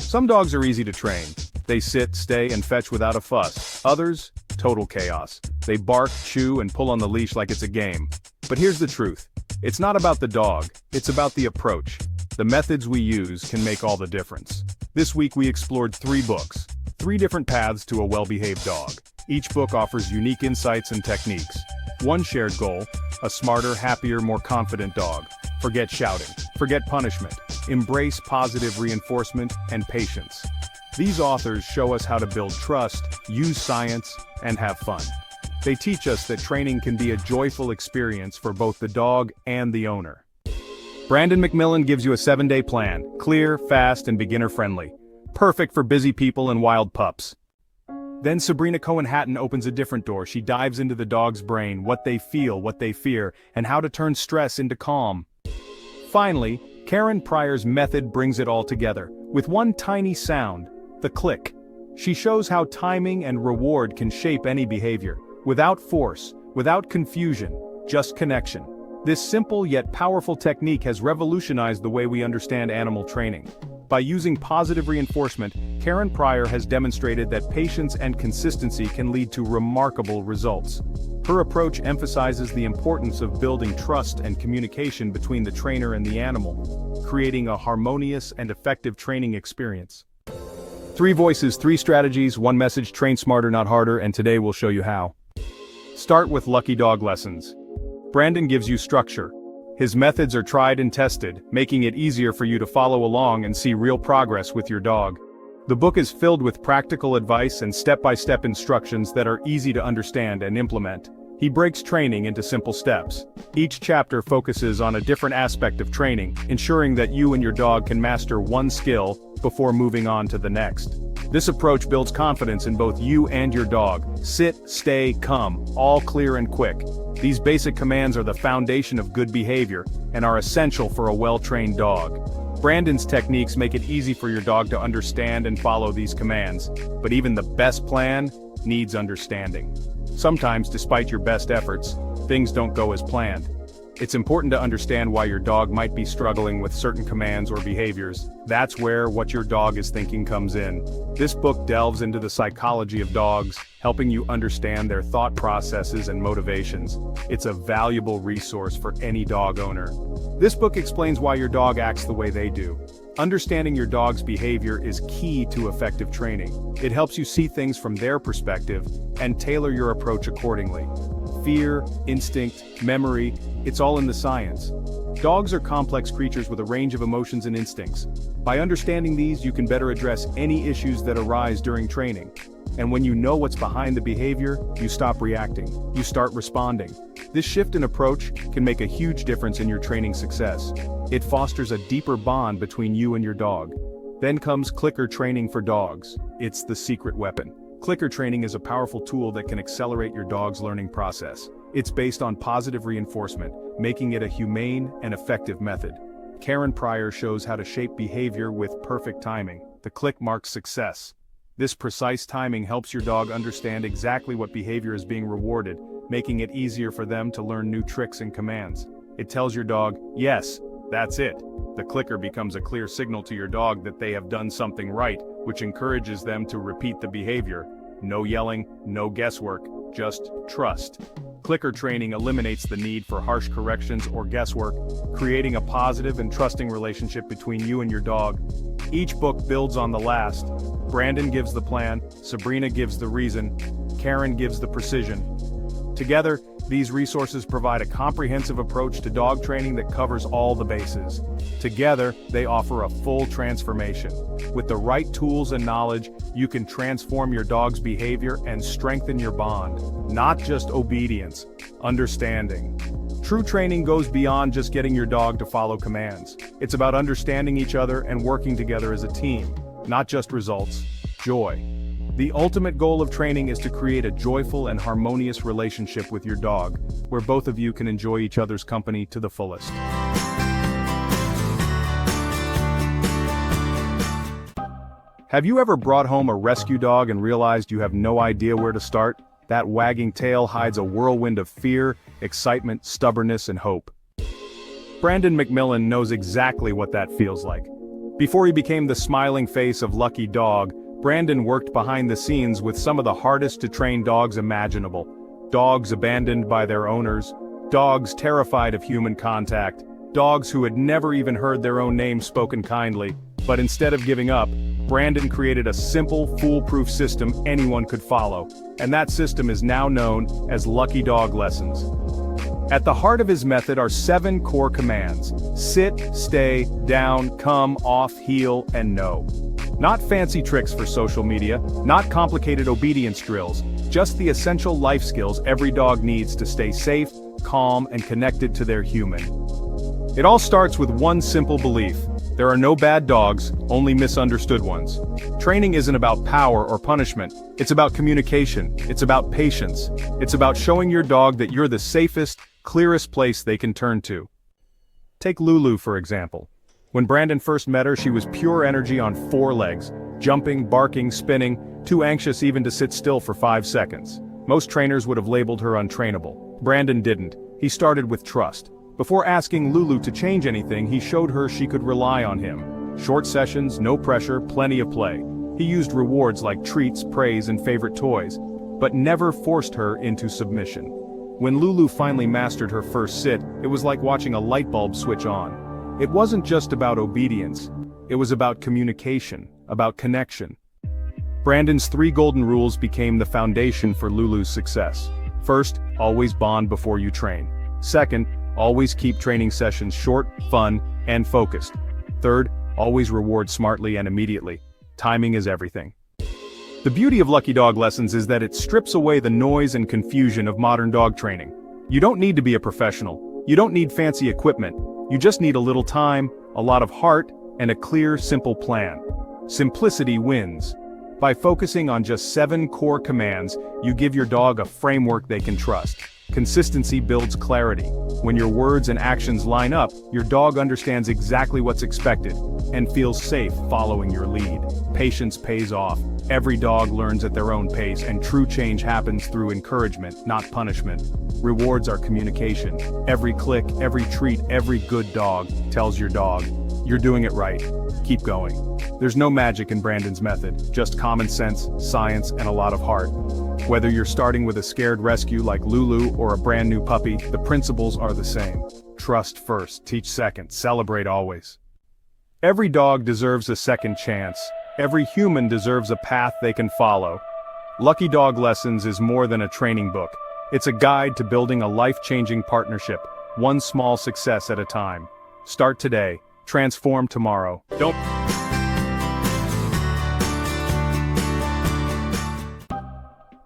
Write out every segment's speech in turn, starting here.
Some dogs are easy to train. They sit, stay, and fetch without a fuss. Others, total chaos. They bark, chew, and pull on the leash like it's a game. But here's the truth. It's not about the dog, it's about the approach. The methods we use can make all the difference. This week we explored 3 books, 3 different paths to a well-behaved dog. Each book offers unique insights and techniques. One shared goal, a smarter, happier, more confident dog. Forget shouting, forget punishment, embrace positive reinforcement and patience. These authors show us how to build trust, use science, and have fun. They teach us that training can be a joyful experience for both the dog and the owner. Brandon McMillan gives you a 7-day plan, clear, fast, and beginner-friendly. Perfect for busy people and wild pups. Then Sabrina Cohen-Hatton opens a different door. She dives into the dog's brain, what they feel, what they fear, and how to turn stress into calm. Finally, Pryor's method brings it all together, with one tiny sound, the click. She shows how timing and reward can shape any behavior, without force, without confusion, just connection. This simple yet powerful technique has revolutionized the way we understand animal training. By using positive reinforcement, Pryor has demonstrated that patience and consistency can lead to remarkable results. Her approach emphasizes the importance of building trust and communication between the trainer and the animal, creating a harmonious and effective training experience. 3 voices, 3 strategies, 1 message: train smarter, not harder, and today we'll show you how. Start with Lucky Dog Lessons. Brandon gives you structure. His methods are tried and tested, making it easier for you to follow along and see real progress with your dog. The book is filled with practical advice and step-by-step instructions that are easy to understand and implement. He breaks training into simple steps. Each chapter focuses on a different aspect of training, ensuring that you and your dog can master one skill before moving on to the next. This approach builds confidence in both you and your dog. Sit, stay, come, all clear and quick. These basic commands are the foundation of good behavior and are essential for a well-trained dog. Brandon's techniques make it easy for your dog to understand and follow these commands, but even the best plan needs understanding. Sometimes, despite your best efforts, things don't go as planned. It's important to understand why your dog might be struggling with certain commands or behaviors. That's where what your dog is thinking comes in. This book delves into the psychology of dogs, helping you understand their thought processes and motivations. It's a valuable resource for any dog owner. This book explains why your dog acts the way they do. Understanding your dog's behavior is key to effective training. It helps you see things from their perspective and tailor your approach accordingly. Fear, instinct, memory, it's all in the science. Dogs are complex creatures with a range of emotions and instincts. By understanding these, you can better address any issues that arise during training. And when you know what's behind the behavior, you stop reacting, you start responding. This shift in approach can make a huge difference in your training success. It fosters a deeper bond between you and your dog. Then comes clicker training for dogs. It's the secret weapon. Clicker training is a powerful tool that can accelerate your dog's learning process. It's based on positive reinforcement, making it a humane and effective method. Pryor shows how to shape behavior with perfect timing. The click marks success. This precise timing helps your dog understand exactly what behavior is being rewarded, making it easier for them to learn new tricks and commands. It tells your dog, yes, that's it. The clicker becomes a clear signal to your dog that they have done something right, which encourages them to repeat the behavior. No yelling, no guesswork, just trust. Clicker training eliminates the need for harsh corrections or guesswork, creating a positive and trusting relationship between you and your dog. Each book builds on the last. Brandon gives the plan, Sabrina gives the reason, Karen gives the precision. Together, these resources provide a comprehensive approach to dog training that covers all the bases. Together, they offer a full transformation. With the right tools and knowledge, you can transform your dog's behavior and strengthen your bond. Not just obedience, understanding. True training goes beyond just getting your dog to follow commands. It's about understanding each other and working together as a team. Not just results, joy. The ultimate goal of training is to create a joyful and harmonious relationship with your dog, where both of you can enjoy each other's company to the fullest. Have you ever brought home a rescue dog and realized you have no idea where to start? That wagging tail hides a whirlwind of fear, excitement, stubbornness, and hope. Brandon McMillan knows exactly what that feels like. Before he became the smiling face of Lucky Dog, Brandon worked behind the scenes with some of the hardest to train dogs imaginable. Dogs abandoned by their owners, dogs terrified of human contact, dogs who had never even heard their own name spoken kindly. But instead of giving up, Brandon created a simple, foolproof system anyone could follow, and that system is now known as Lucky Dog Lessons. At the heart of his method are 7 core commands: sit, stay, down, come, off, heel, and no. Not fancy tricks for social media, not complicated obedience drills, just the essential life skills every dog needs to stay safe, calm, and connected to their human. It all starts with one simple belief: there are no bad dogs, only misunderstood ones. Training isn't about power or punishment, it's about communication, it's about patience, it's about showing your dog that you're the safest, clearest place they can turn to. Take Lulu for example. When Brandon first met her, she was pure energy on 4 legs, jumping, barking, spinning, too anxious even to sit still for 5 seconds. Most trainers would have labeled her untrainable. Brandon didn't. He started with trust. Before asking Lulu to change anything, he showed her she could rely on him. Short sessions, no pressure, plenty of play. He used rewards like treats, praise, and favorite toys, but never forced her into submission. When Lulu finally mastered her first sit, it was like watching a light bulb switch on. It wasn't just about obedience, it was about communication, about connection. Brandon's 3 golden rules became the foundation for Lulu's success. First, always bond before you train. Second, always keep training sessions short, fun, and focused. Third, always reward smartly and immediately. Timing is everything. The beauty of Lucky Dog Lessons is that it strips away the noise and confusion of modern dog training. You don't need to be a professional. You don't need fancy equipment. You just need a little time, a lot of heart, and a clear, simple plan. Simplicity wins. By focusing on just 7 core commands, you give your dog a framework they can trust. Consistency builds clarity. When your words and actions line up, your dog understands exactly what's expected and feels safe following your lead. Patience pays off. Every dog learns at their own pace, and true change happens through encouragement, not punishment. Rewards are communication. Every click, every treat, every good dog tells your dog, you're doing it right. Keep going. There's no magic in Brandon's method, just common sense, science, and a lot of heart. Whether you're starting with a scared rescue like Lulu or a brand new puppy, the principles are the same. Trust first, teach second, celebrate always. Every dog deserves a second chance. Every human deserves a path they can follow. Lucky Dog Lessons is more than a training book. It's a guide to building a life-changing partnership, one small success at a time. Start today. Transform tomorrow.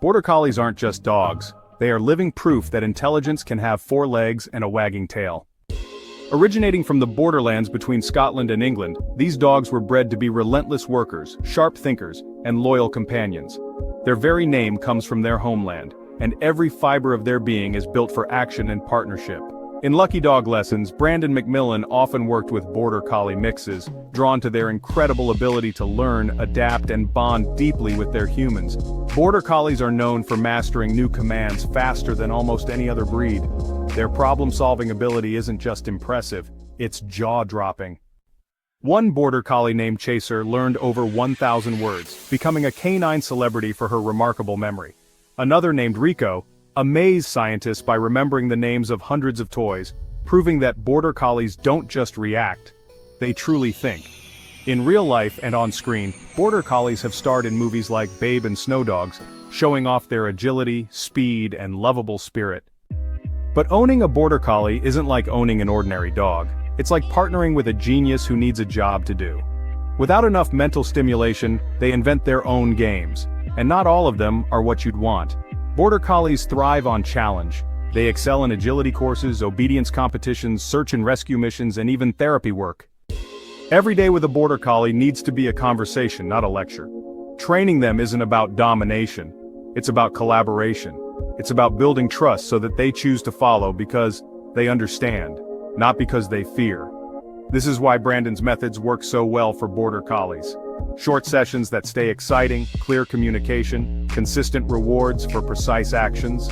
Border Collies aren't just dogs. They are living proof that intelligence can have 4 legs and a wagging tail. Originating from the borderlands between Scotland and England, these dogs were bred to be relentless workers, sharp thinkers, and loyal companions. Their very name comes from their homeland, and every fiber of their being is built for action and partnership. In Lucky Dog Lessons, Brandon McMillan often worked with Border Collie mixes, drawn to their incredible ability to learn, adapt, and bond deeply with their humans. Border Collies are known for mastering new commands faster than almost any other breed. Their problem-solving ability isn't just impressive, it's jaw-dropping. One Border Collie named Chaser learned over 1,000 words, becoming a canine celebrity for her remarkable memory. Another named Rico amazed scientists by remembering the names of hundreds of toys, proving that Border Collies don't just react, they truly think. In real life and on screen, Border Collies have starred in movies like Babe and Snow Dogs, showing off their agility, speed, and lovable spirit. But owning a Border Collie isn't like owning an ordinary dog. It's like partnering with a genius who needs a job to do. Without enough mental stimulation, they invent their own games, and not all of them are what you'd want. Border Collies thrive on challenge. They excel in agility courses, obedience competitions, search and rescue missions, and even therapy work. Every day with a Border Collie needs to be a conversation, not a lecture. Training them isn't about domination. It's about collaboration. It's about building trust so that they choose to follow because they understand, not because they fear. This is why Brandon's methods work so well for Border Collies. Short sessions that stay exciting, clear communication, consistent rewards for precise actions.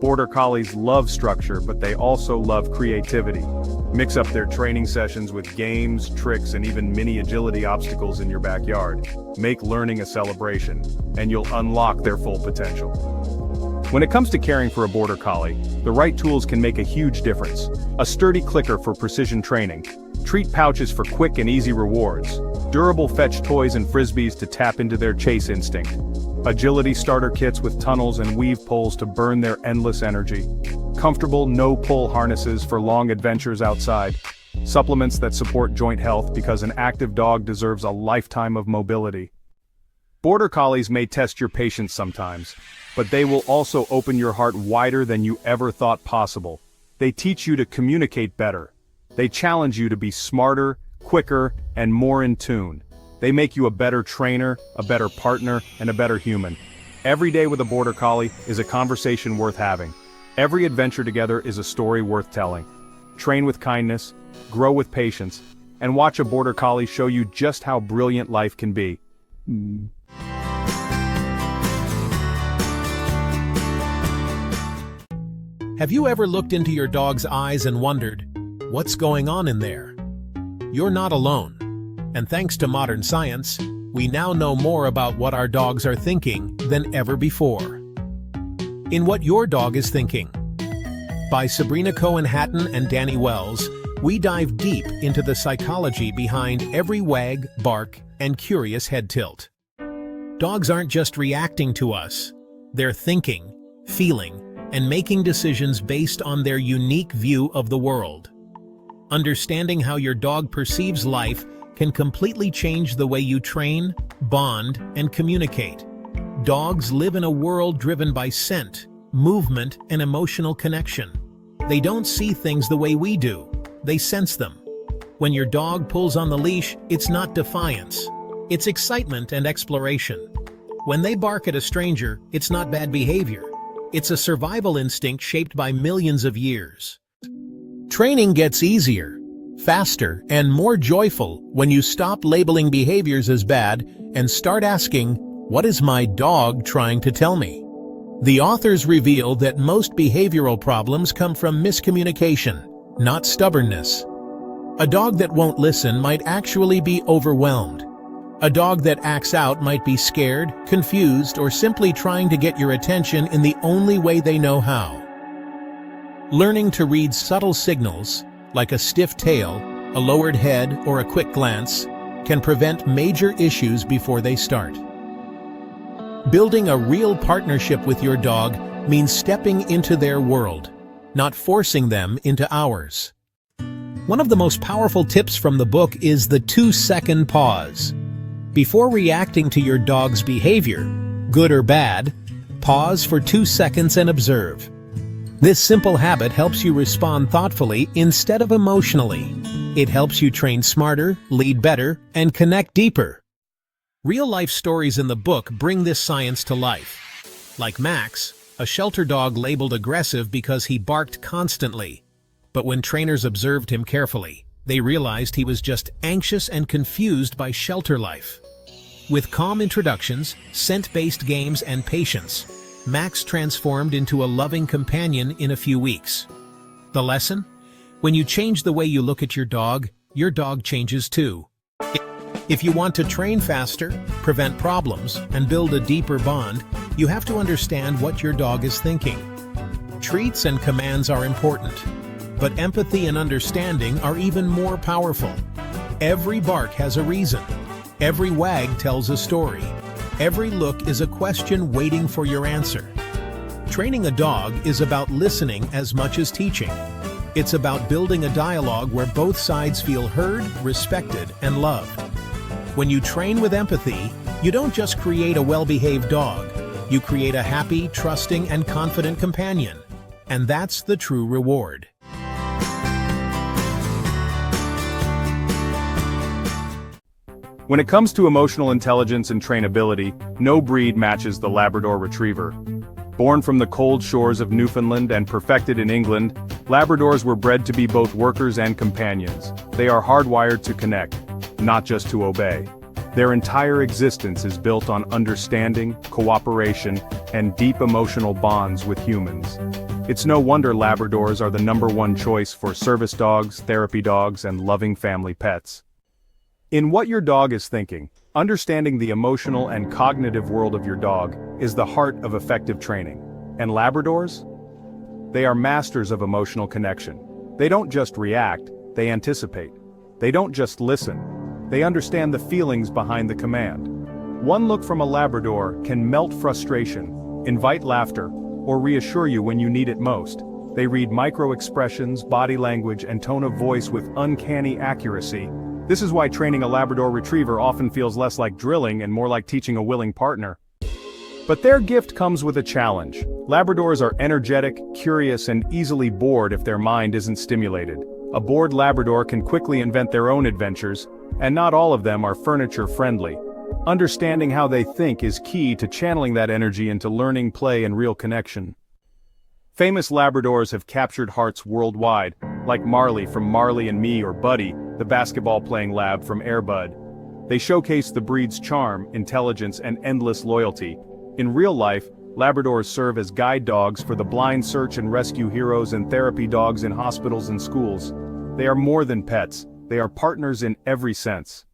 Border Collies love structure, but they also love creativity. Mix up their training sessions with games, tricks, and even mini agility obstacles in your backyard. Make learning a celebration, and you'll unlock their full potential. When it comes to caring for a border collie, the right tools can make a huge difference. A sturdy clicker for precision training, treat pouches for quick and easy rewards, durable fetch toys and frisbees to tap into their chase instinct, agility starter kits with tunnels and weave poles to burn their endless energy, comfortable no-pull harnesses for long adventures outside, supplements that support joint health because an active dog deserves a lifetime of mobility. Border Collies may test your patience sometimes, but they will also open your heart wider than you ever thought possible. They teach you to communicate better. They challenge you to be smarter, quicker, and more in tune. They make you a better trainer, a better partner, and a better human. Every day with a Border Collie is a conversation worth having. Every adventure together is a story worth telling. Train with kindness, grow with patience, and watch a Border Collie show you just how brilliant life can be. Have you ever looked into your dog's eyes and wondered, what's going on in there? You're not alone. And thanks to modern science, we now know more about what our dogs are thinking than ever before. In What Your Dog is Thinking, by Sabrina Cohen-Hatton and Danny Wells, we dive deep into the psychology behind every wag, bark, and curious head tilt. Dogs aren't just reacting to us, they're thinking, feeling, and making decisions based on their unique view of the world. Understanding how your dog perceives life can completely change the way you train, bond, and communicate. Dogs live in a world driven by scent, movement, and emotional connection. They don't see things the way we do, they sense them. When your dog pulls on the leash, it's not defiance. It's excitement and exploration. When they bark at a stranger, it's not bad behavior. It's a survival instinct shaped by millions of years. Training gets easier, faster, and more joyful when you stop labeling behaviors as bad and start asking, what is my dog trying to tell me? The authors reveal that most behavioral problems come from miscommunication, not stubbornness. A dog that won't listen might actually be overwhelmed. A dog that acts out might be scared, confused, or simply trying to get your attention in the only way they know how. Learning to read subtle signals, like a stiff tail, a lowered head, or a quick glance, can prevent major issues before they start. Building a real partnership with your dog means stepping into their world, not forcing them into ours. One of the most powerful tips from the book is the 2-second pause. Before reacting to your dog's behavior, good or bad, pause for 2 seconds and observe. This simple habit helps you respond thoughtfully instead of emotionally. It helps you train smarter, lead better, and connect deeper. Real-life stories in the book bring this science to life. Like Max, a shelter dog labeled aggressive because he barked constantly. But when trainers observed him carefully, they realized he was just anxious and confused by shelter life. With calm introductions, scent-based games, and patience, Max transformed into a loving companion in a few weeks. The lesson? When you change the way you look at your dog changes too. If you want to train faster, prevent problems, and build a deeper bond, you have to understand what your dog is thinking. Treats and commands are important, but empathy and understanding are even more powerful. Every bark has a reason. Every wag tells a story. Every look is a question waiting for your answer. Training a dog is about listening as much as teaching. It's about building a dialogue where both sides feel heard, respected, and loved. When you train with empathy, you don't just create a well-behaved dog. You create a happy, trusting, and confident companion. And that's the true reward. When it comes to emotional intelligence and trainability, no breed matches the Labrador Retriever. Born from the cold shores of Newfoundland and perfected in England, Labradors were bred to be both workers and companions. They are hardwired to connect, not just to obey. Their entire existence is built on understanding, cooperation, and deep emotional bonds with humans. It's no wonder Labradors are the #1 choice for service dogs, therapy dogs, and loving family pets. In What Your Dog is Thinking, understanding the emotional and cognitive world of your dog is the heart of effective training. And Labradors? They are masters of emotional connection. They don't just react, they anticipate. They don't just listen, they understand the feelings behind the command. One look from a Labrador can melt frustration, invite laughter, or reassure you when you need it most. They read micro-expressions, body language, and tone of voice with uncanny accuracy. This is why training a Labrador Retriever often feels less like drilling and more like teaching a willing partner. But their gift comes with a challenge. Labradors are energetic, curious, and easily bored if their mind isn't stimulated. A bored Labrador can quickly invent their own adventures, and not all of them are furniture-friendly. Understanding how they think is key to channeling that energy into learning, play, and real connection. Famous Labradors have captured hearts worldwide, like Marley from Marley and Me, or Buddy, the basketball-playing lab from Air Bud. They showcase the breed's charm, intelligence, and endless loyalty. In real life, Labradors serve as guide dogs for the blind search and rescue heroes and therapy dogs in hospitals and schools. They are more than pets, they are partners in every sense.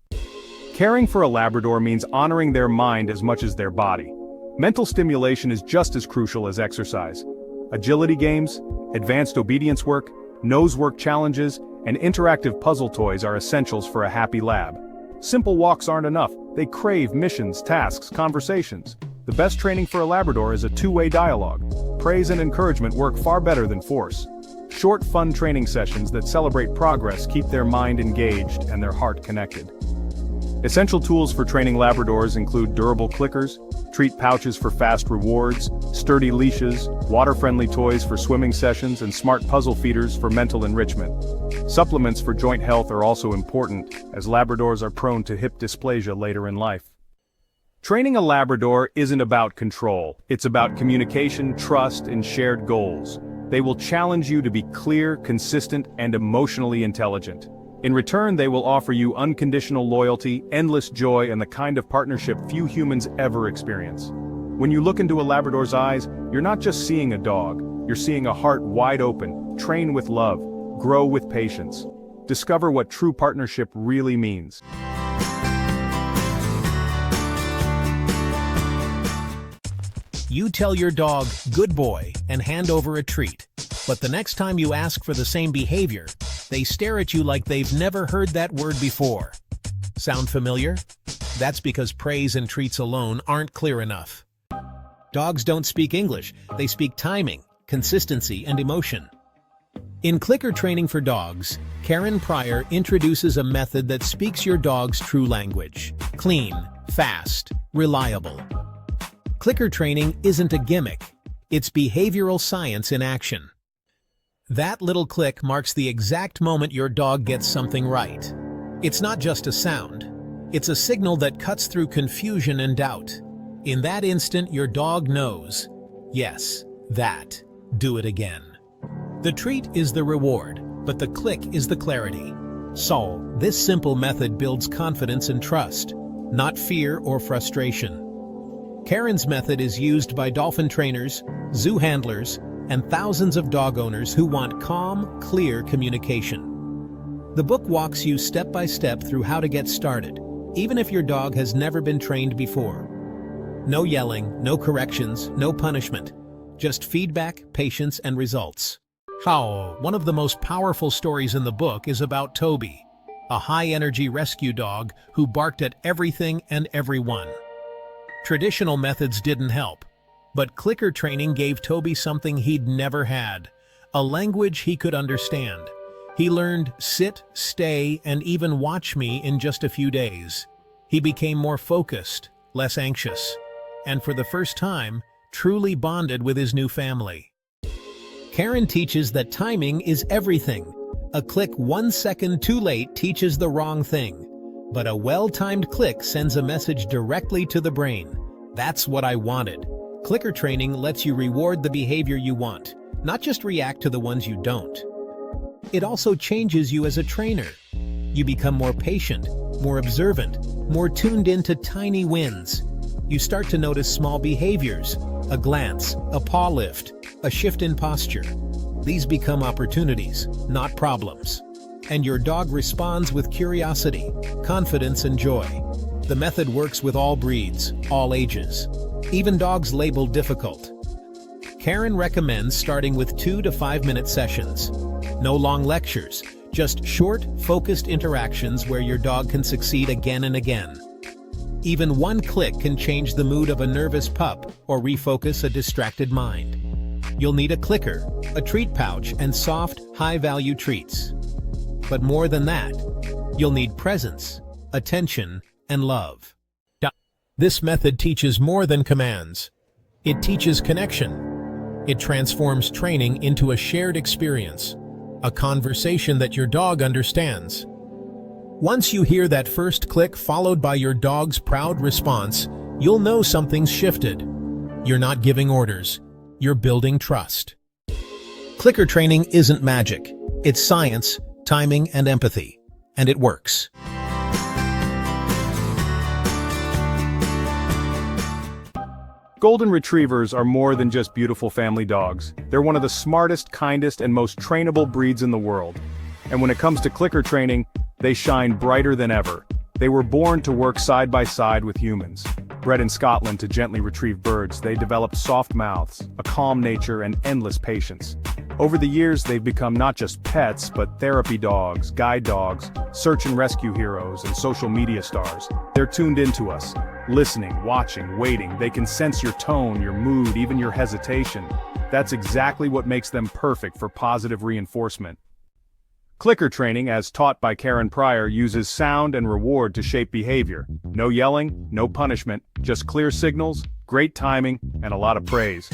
Caring for a Labrador means honoring their mind as much as their body. Mental stimulation is just as crucial as exercise. Agility games, advanced obedience work, nose work challenges, and interactive puzzle toys are essentials for a happy lab. Simple walks aren't enough, they crave missions, tasks, conversations. The best training for a Labrador is a two-way dialogue. Praise and encouragement work far better than force. Short, fun training sessions that celebrate progress keep their mind engaged and their heart connected. Essential tools for training Labradors include durable clickers, treat pouches for fast rewards, sturdy leashes, water-friendly toys for swimming sessions, and smart puzzle feeders for mental enrichment. Supplements for joint health are also important, as Labradors are prone to hip dysplasia later in life. Training a Labrador isn't about control, it's about communication, trust, and shared goals. They will challenge you to be clear, consistent, and emotionally intelligent. In return, they will offer you unconditional loyalty, endless joy, and the kind of partnership few humans ever experience. When you look into a Labrador's eyes, you're not just seeing a dog, you're seeing a heart wide open. Train with love, grow with patience. Discover what true partnership really means. You tell your dog, "Good boy," and hand over a treat. But the next time you ask for the same behavior, they stare at you like they've never heard that word before. Sound familiar? That's because praise and treats alone aren't clear enough. Dogs don't speak English, they speak timing, consistency, and emotion. In clicker training for dogs, Pryor introduces a method that speaks your dog's true language: clean, fast, reliable. Clicker training isn't a gimmick, it's behavioral science in action. That little click marks the exact moment your dog gets something right. It's not just a sound, it's a signal that cuts through confusion and doubt. In that instant, your dog knows, yes, that, do it again. The treat is the reward, but the click is the clarity. So, this simple method builds confidence and trust, not fear or frustration. Karen's method is used by dolphin trainers, zoo handlers, and thousands of dog owners who want calm, clear communication. The book walks you step by step through how to get started, even if your dog has never been trained before. No yelling, no corrections, no punishment, just feedback, patience, and results. One of the most powerful stories in the book is about Toby, a high-energy rescue dog who barked at everything and everyone. Traditional methods didn't help, but clicker training gave Toby something he'd never had, a language he could understand. He learned sit, stay, and even watch me in just a few days. He became more focused, less anxious, and for the first time, truly bonded with his new family. Karen teaches that timing is everything. A click 1 second too late teaches the wrong thing, but a well-timed click sends a message directly to the brain. That's what I wanted. Clicker training lets you reward the behavior you want, not just react to the ones you don't. It also changes you as a trainer. You become more patient, more observant, more tuned into tiny wins. You start to notice small behaviors, a glance, a paw lift, a shift in posture. These become opportunities, not problems. And your dog responds with curiosity, confidence, and joy. The method works with all breeds, all ages, even dogs labeled difficult. Karen recommends starting with 2 to 5 minute sessions. No long lectures, just short, focused interactions where your dog can succeed again and again. Even one click can change the mood of a nervous pup or refocus a distracted mind. You'll need a clicker, a treat pouch, and soft, high-value treats. But more than that, you'll need presence, attention, and love. This method teaches more than commands. It teaches connection. It transforms training into a shared experience, a conversation that your dog understands. Once you hear that first click followed by your dog's proud response, you'll know something's shifted. You're not giving orders. You're building trust. Clicker training isn't magic. It's science, timing, and empathy. And it works. Golden Retrievers are more than just beautiful family dogs. They're one of the smartest, kindest, and most trainable breeds in the world. And when it comes to clicker training, they shine brighter than ever. They were born to work side by side with humans. Bred in Scotland to gently retrieve birds, they developed soft mouths, a calm nature, and endless patience. Over the years, they've become not just pets, but therapy dogs, guide dogs, search and rescue heroes, and social media stars. They're tuned into us, listening, watching, waiting. They can sense your tone, your mood, even your hesitation. That's exactly what makes them perfect for positive reinforcement. Clicker training, as taught by Pryor, uses sound and reward to shape behavior. No yelling, no punishment, just clear signals, great timing, and a lot of praise.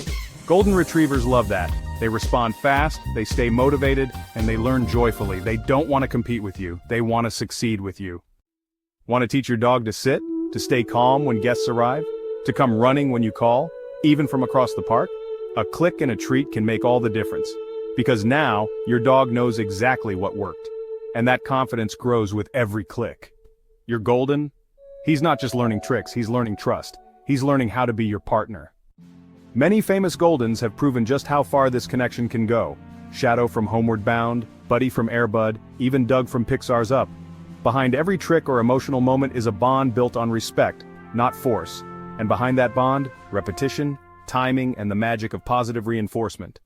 Golden Retrievers love that. They respond fast, they stay motivated, and they learn joyfully. They don't want to compete with you, they want to succeed with you. Want to teach your dog to sit, to stay calm when guests arrive, to come running when you call, even from across the park? A click and a treat can make all the difference. Because now, your dog knows exactly what worked. And that confidence grows with every click. Your Golden? He's not just learning tricks, he's learning trust. He's learning how to be your partner. Many famous Goldens have proven just how far this connection can go. Shadow from Homeward Bound, Buddy from Air Bud, even Doug from Pixar's Up. Behind every trick or emotional moment is a bond built on respect, not force. And behind that bond, repetition, timing, and the magic of positive reinforcement.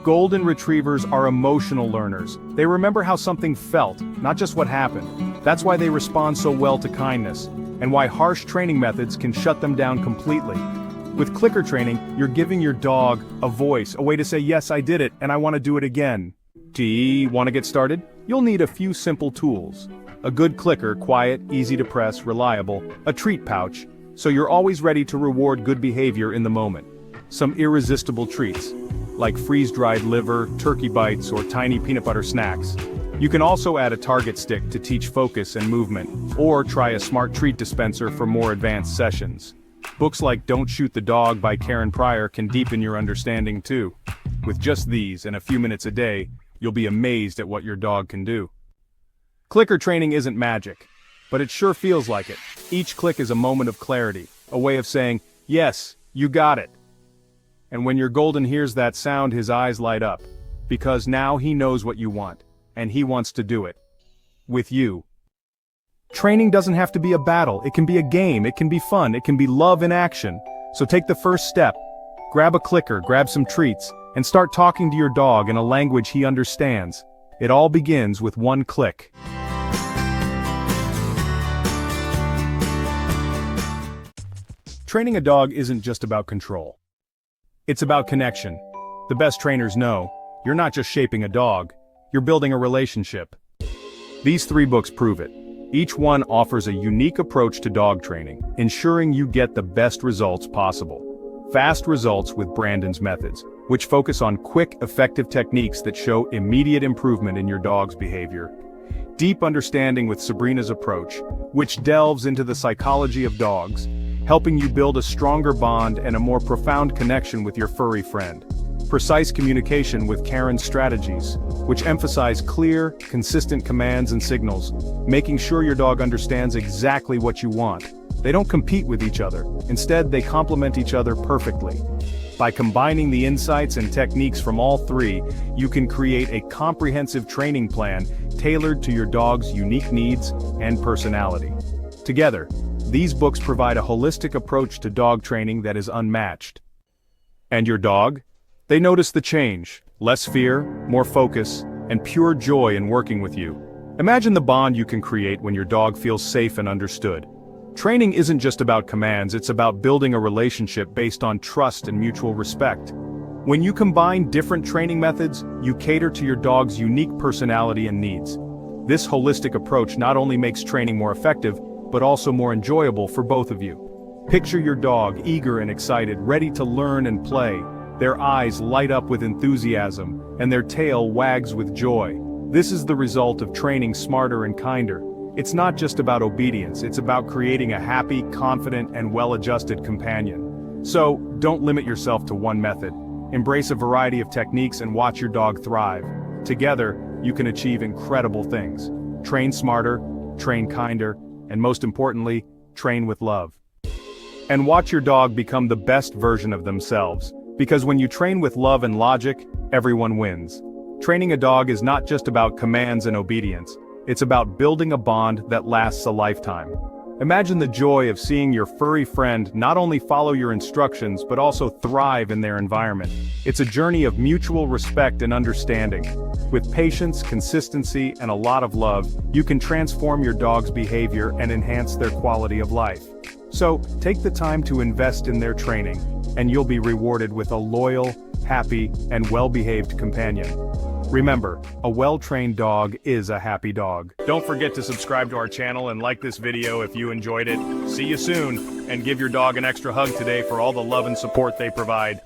Golden Retrievers are emotional learners. They remember how something felt, not just what happened. That's why they respond so well to kindness, and why harsh training methods can shut them down completely. With clicker training, you're giving your dog a voice, a way to say, yes, I did it, and I want to do it again. Want to get started? You'll need a few simple tools. A good clicker, quiet, easy to press, reliable. A treat pouch, so you're always ready to reward good behavior in the moment. Some irresistible treats, like freeze-dried liver, turkey bites, or tiny peanut butter snacks. You can also add a target stick to teach focus and movement, or try a smart treat dispenser for more advanced sessions. Books like Don't Shoot the Dog by Pryor can deepen your understanding too. With just these and a few minutes a day, you'll be amazed at what your dog can do. Clicker training isn't magic, but it sure feels like it. Each click is a moment of clarity, a way of saying, yes, you got it. And when your Golden hears that sound, his eyes light up, because now he knows what you want, and he wants to do it. With you. Training doesn't have to be a battle, it can be a game, it can be fun, it can be love in action. So take the first step. Grab a clicker, grab some treats, and start talking to your dog in a language he understands. It all begins with one click. Training a dog isn't just about control. It's about connection. The best trainers know, you're not just shaping a dog, you're building a relationship. These 3 books prove it. Each one offers a unique approach to dog training, ensuring you get the best results possible. Fast Results with Brandon's Methods, which focus on quick, effective techniques that show immediate improvement in your dog's behavior. Deep Understanding with Sabrina's approach, which delves into the psychology of dogs, helping you build a stronger bond and a more profound connection with your furry friend. Precise Communication with Karen's strategies, which emphasize clear, consistent commands and signals, making sure your dog understands exactly what you want. They don't compete with each other, instead they complement each other perfectly. By combining the insights and techniques from all three, you can create a comprehensive training plan tailored to your dog's unique needs and personality. Together, these books provide a holistic approach to dog training that is unmatched. And your dog? They notice the change: less fear, more focus, and pure joy in working with you. Imagine the bond you can create when your dog feels safe and understood. Training isn't just about commands, it's about building a relationship based on trust and mutual respect. When you combine different training methods, you cater to your dog's unique personality and needs. This holistic approach not only makes training more effective, but also more enjoyable for both of you. Picture your dog, eager and excited, ready to learn and play. Their eyes light up with enthusiasm, and their tail wags with joy. This is the result of training smarter and kinder. It's not just about obedience, it's about creating a happy, confident, and well-adjusted companion. So, don't limit yourself to one method. Embrace a variety of techniques and watch your dog thrive. Together, you can achieve incredible things. Train smarter, train kinder, and most importantly, train with love. And watch your dog become the best version of themselves. Because when you train with love and logic, everyone wins. Training a dog is not just about commands and obedience. It's about building a bond that lasts a lifetime. Imagine the joy of seeing your furry friend not only follow your instructions but also thrive in their environment. It's a journey of mutual respect and understanding. With patience, consistency, and a lot of love, you can transform your dog's behavior and enhance their quality of life. So, take the time to invest in their training, and you'll be rewarded with a loyal, happy, and well-behaved companion. Remember, a well-trained dog is a happy dog. Don't forget to subscribe to our channel and like this video if you enjoyed it. See you soon, and give your dog an extra hug today for all the love and support they provide.